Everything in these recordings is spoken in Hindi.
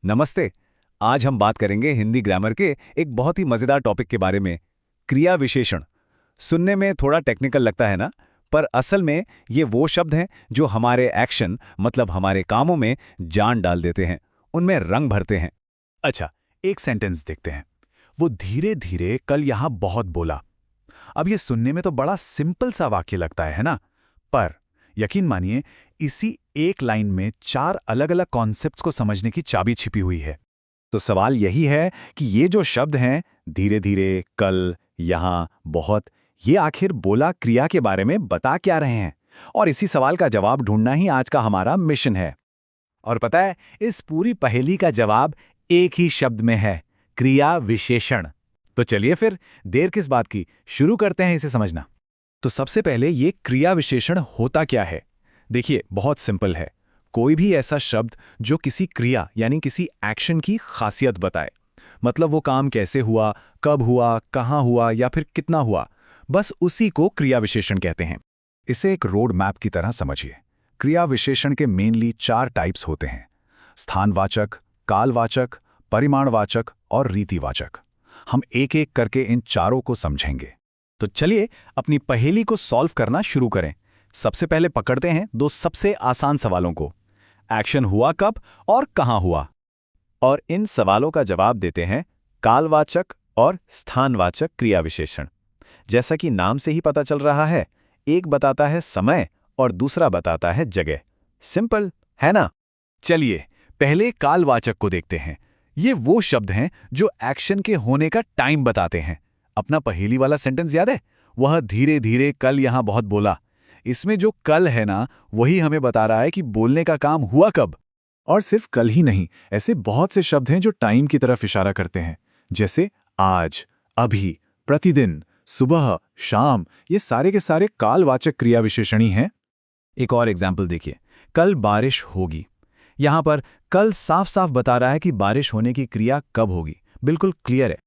नमस्ते। आज हम बात करेंगे हिंदी ग्रामर के एक बहुत ही मजेदार टॉपिक के बारे में, क्रिया विशेषण। सुनने में थोड़ा टेक्निकल लगता है ना, पर असल में ये वो शब्द हैं जो हमारे एक्शन मतलब हमारे कामों में जान डाल देते हैं, उनमें रंग भरते हैं। अच्छा, एक सेंटेंस देखते हैं। वो धीरे धीरे कल यहां बहुत बोला। अब ये सुनने में तो बड़ा सिंपल सा वाक्य लगता है ना? पर यकीन मानिए, इसी एक लाइन में 4 अलग अलग कॉन्सेप्ट्स को समझने की चाबी छिपी हुई है। तो सवाल यही है कि ये जो शब्द हैं, धीरे धीरे, कल, यहाँ, बहुत, ये आखिर बोला क्रिया के बारे में बता क्या रहे हैं? और इसी सवाल का जवाब ढूंढना ही आज का हमारा मिशन है। और पता है, इस पूरी पहेली का जवाब एक ही शब्द में है, क्रिया विशेषण। तो चलिए फिर देर किस बात की, शुरू करते हैं इसे समझना। तो सबसे पहले ये क्रिया विशेषण होता क्या है? देखिए, बहुत सिंपल है। कोई भी ऐसा शब्द जो किसी क्रिया यानी किसी एक्शन की खासियत बताए, मतलब वो काम कैसे हुआ, कब हुआ, कहाँ हुआ या फिर कितना हुआ, बस उसी को क्रिया विशेषण कहते हैं। इसे एक रोड मैप की तरह समझिए। क्रिया विशेषण के मेनली 4 टाइप्स होते हैं: स्थानवाचक, कालवाचक, परिमाणवाचक और रीतिवाचक। हम एक एक करके इन चारों को समझेंगे। तो चलिए अपनी पहेली को सॉल्व करना शुरू करें। सबसे पहले पकड़ते हैं 2 सबसे आसान सवालों को। एक्शन हुआ कब और कहां हुआ? और इन सवालों का जवाब देते हैं कालवाचक और स्थानवाचक क्रिया विशेषण। जैसा कि नाम से ही पता चल रहा है, एक बताता है समय और दूसरा बताता है जगह। सिंपल है ना? चलिए पहले कालवाचक को देखते हैं। ये वो शब्द हैं जो एक्शन के होने का टाइम बताते हैं। अपना पहेली वाला सेंटेंस याद है? वह धीरे धीरे कल यहां बहुत बोला। इसमें जो कल है ना, वही हमें बता रहा है कि बोलने का काम हुआ कब। और सिर्फ कल ही नहीं, ऐसे बहुत से शब्द हैं जो टाइम की तरफ इशारा करते हैं, जैसे आज, अभी, प्रतिदिन, सुबह, शाम। ये सारे के सारे कालवाचक क्रिया विशेषण ही हैं। एक और एग्जाम्पल देखिए, कल बारिश होगी। यहां पर कल साफ साफ बता रहा है कि बारिश होने की क्रिया कब होगी, बिल्कुल क्लियर है।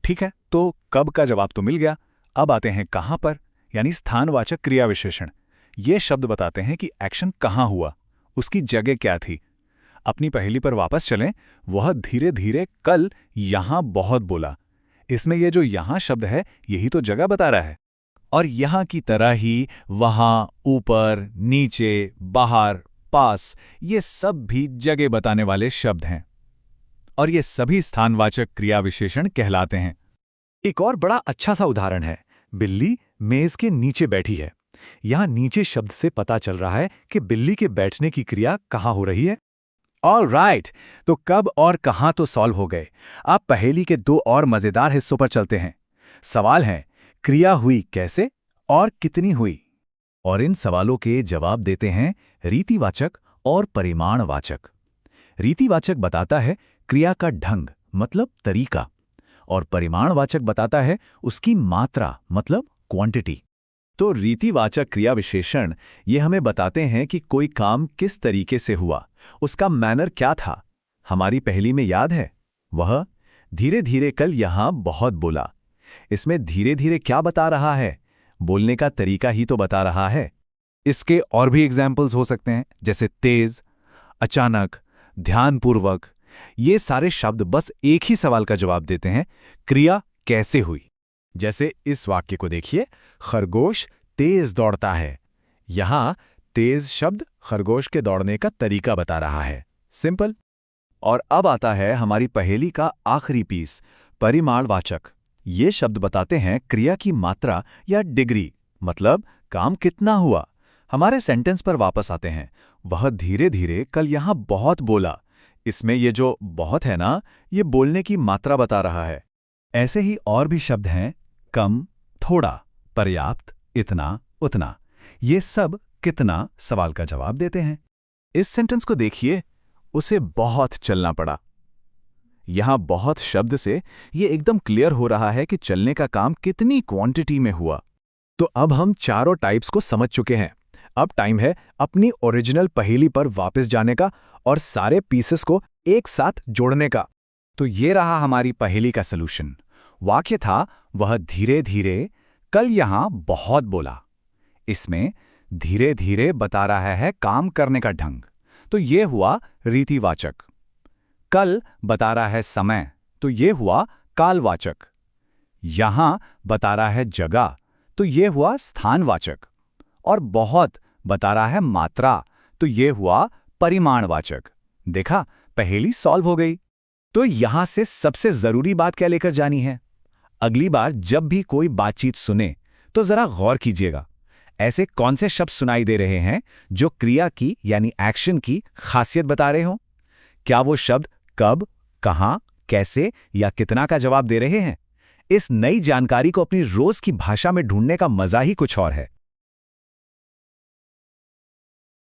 ठीक है, तो कब का जवाब तो मिल गया। अब आते हैं कहां पर, यानी स्थानवाचक क्रिया विशेषण। ये शब्द बताते हैं कि एक्शन कहां हुआ, उसकी जगह क्या थी। अपनी पहेली पर वापस चलें। वह धीरे धीरे कल यहां बहुत बोला। इसमें ये जो यहां शब्द है, यही तो जगह बता रहा है। और यहां की तरह ही वहां, ऊपर, नीचे, बाहर, पास, ये सब भी जगह बताने वाले शब्द हैं। और ये सभी स्थानवाचक क्रिया विशेषण कहलाते हैं। एक और बड़ा अच्छा सा उदाहरण है। बिल्ली मेज के नीचे बैठी है। यहां नीचे शब्द से पता चल रहा है कि बिल्ली के बैठने की क्रिया कहां हो रही है। ऑल राइट, तो कब और कहां तो सॉल्व हो गए। अब पहेली के 2 और मजेदार हिस्सों पर चलते हैं। सवाल है, क्रिया हुई कैसे और कितनी हुई? और इन सवालों के जवाब देते हैं रीतिवाचक और परिमाणवाचक। रीतिवाचक बताता है क्रिया का ढंग मतलब तरीका, और परिमाणवाचक बताता है उसकी मात्रा मतलब क्वांटिटी। तो रीतिवाचक क्रिया विशेषण ये हमें बताते हैं कि कोई काम किस तरीके से हुआ, उसका मैनर क्या था। हमारी पहेली में याद है, वह धीरे धीरे कल यहां बहुत बोला। इसमें धीरे धीरे क्या बता रहा है? बोलने का तरीका ही तो बता रहा है। इसके और भी एग्जाम्पल्स हो सकते हैं, जैसे तेज, अचानक, ध्यानपूर्वक। ये सारे शब्द बस एक ही सवाल का जवाब देते हैं, क्रिया कैसे हुई। जैसे इस वाक्य को देखिए, खरगोश तेज दौड़ता है। यहां तेज शब्द खरगोश के दौड़ने का तरीका बता रहा है। सिंपल। और अब आता है हमारी पहेली का आखिरी पीस, परिमाणवाचक। ये शब्द बताते हैं क्रिया की मात्रा या डिग्री, मतलब काम कितना हुआ। हमारे सेंटेंस पर वापस आते हैं। वह धीरे धीरे कल यहां बहुत बोला। इसमें ये जो बहुत है ना, ये बोलने की मात्रा बता रहा है। ऐसे ही और भी शब्द हैं, कम, थोड़ा, पर्याप्त, इतना, उतना। ये सब कितना सवाल का जवाब देते हैं। इस सेंटेंस को देखिए, उसे बहुत चलना पड़ा। यहां बहुत शब्द से ये एकदम क्लियर हो रहा है कि चलने का काम कितनी क्वांटिटी में हुआ। तो अब हम चारों टाइप्स को समझ चुके हैं। अब टाइम है अपनी ओरिजिनल पहेली पर वापस जाने का और सारे पीसेस को एक साथ जोड़ने का। तो ये रहा हमारी पहेली का सलूशन। वाक्य था, वह धीरे धीरे कल यहां बहुत बोला। इसमें धीरे धीरे बता रहा है काम करने का ढंग, तो ये हुआ रीतिवाचक। कल बता रहा है समय, तो ये हुआ कालवाचक। यहां बता रहा है जगह, तो ये हुआ स्थानवाचक। और बहुत बता रहा है मात्रा, तो ये हुआ परिमाणवाचक। देखा, पहेली सॉल्व हो गई। तो यहां से सबसे जरूरी बात क्या लेकर जानी है? अगली बार जब भी कोई बातचीत सुने तो जरा गौर कीजिएगा, ऐसे कौन से शब्द सुनाई दे रहे हैं जो क्रिया की यानी एक्शन की खासियत बता रहे हो? क्या वो शब्द कब, कहां, कैसे या कितना का जवाब दे रहे हैं? इस नई जानकारी को अपनी रोज की भाषा में ढूंढने का मजा ही कुछ और है।